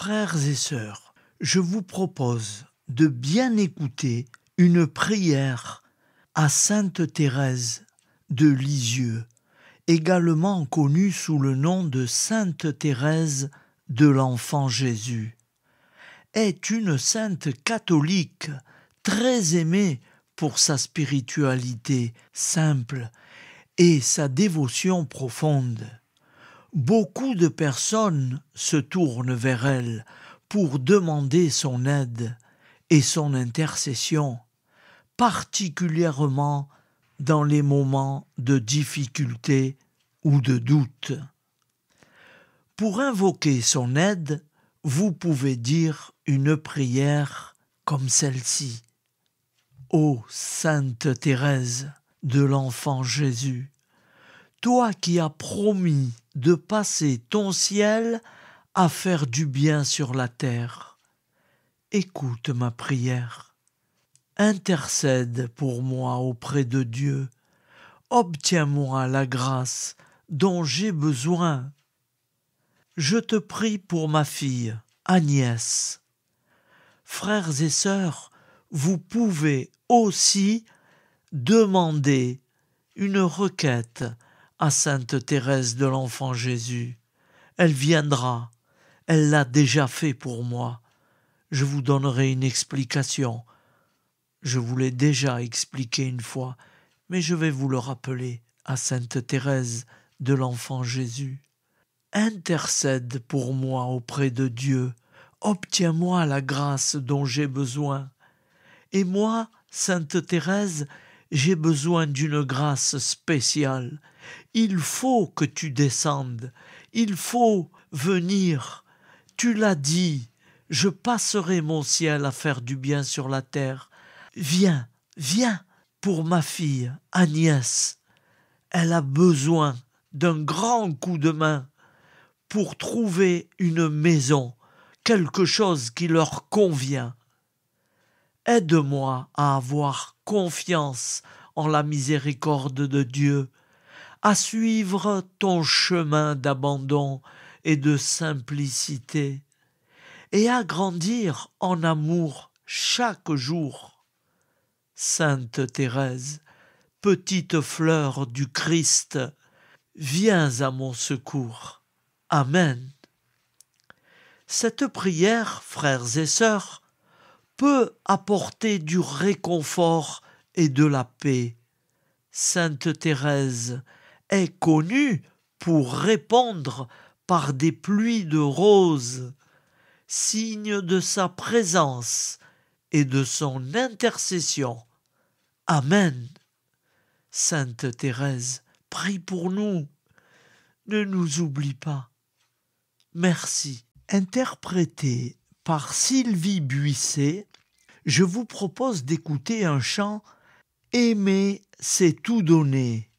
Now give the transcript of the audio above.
Frères et sœurs, je vous propose de bien écouter une prière à Sainte Thérèse de Lisieux, également connue sous le nom de Sainte Thérèse de l'Enfant Jésus. Est une sainte catholique très aimée pour sa spiritualité simple et sa dévotion profonde. Beaucoup de personnes se tournent vers elle pour demander son aide et son intercession, particulièrement dans les moments de difficulté ou de doute. Pour invoquer son aide, vous pouvez dire une prière comme celle-ci. Ô Sainte Thérèse de l'Enfant Jésus, toi qui as promis de passer ton ciel à faire du bien sur la terre, écoute ma prière. Intercède pour moi auprès de Dieu. Obtiens-moi la grâce dont j'ai besoin. Je te prie pour ma fille, Agnès. Frères et sœurs, vous pouvez aussi demander une requête à Sainte Thérèse de l'Enfant Jésus. Elle viendra, elle l'a déjà fait pour moi. Je vous donnerai une explication. Je vous l'ai déjà expliqué une fois, mais je vais vous le rappeler à Sainte Thérèse de l'Enfant Jésus. Intercède pour moi auprès de Dieu. Obtiens-moi la grâce dont j'ai besoin. Et moi, Sainte Thérèse, j'ai besoin d'une grâce spéciale. Il faut que tu descendes. Il faut venir. Tu l'as dit. Je passerai mon ciel à faire du bien sur la terre. Viens, viens pour ma fille, Agnès. Elle a besoin d'un grand coup de main pour trouver une maison, quelque chose qui leur convient. Aide-moi à avoir confiance en la miséricorde de Dieu, à suivre ton chemin d'abandon et de simplicité, et à grandir en amour chaque jour. Sainte Thérèse, petite fleur du Christ, viens à mon secours. Amen. Cette prière, frères et sœurs, peut apporter du réconfort et de la paix. Sainte Thérèse est connue pour répondre par des pluies de roses, signe de sa présence et de son intercession. Amen. Sainte Thérèse, prie pour nous. Ne nous oublie pas. Merci. Interprété par Sylvie Buisset, je vous propose d'écouter un chant « Aimer, c'est tout donner »